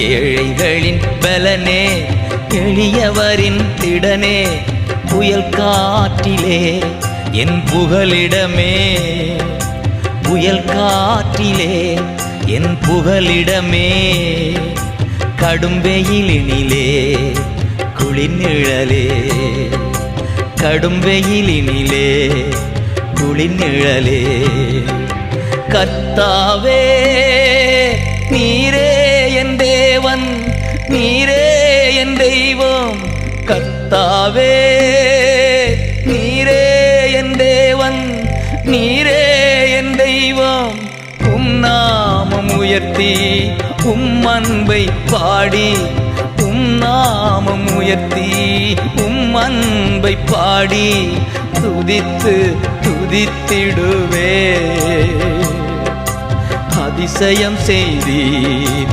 ஏழைகளின் பலனே எளியவரின் திடனே புயல் காற்றிலே என் புகலிடமே புயல் காற்றிலே என் புகலிடமே கடும் வெயிலினிலே குளிர்நிழலே கடும் வெயிலினிலே குளிர்நிழலே கர்த்தாவே நீரே என் தேவன் நீரே என் தெய்வம் கர்த்தாவே நீரே என் தேவன் நீரே என் தெய்வம் உம் நாமம் உயர்த்தி உம் அன்பை பாடி உம் நாமம் உயர்த்தி உம் அன்பை பாடி துதித்து துதித்திடுவே அதிசயம் செய்தீர்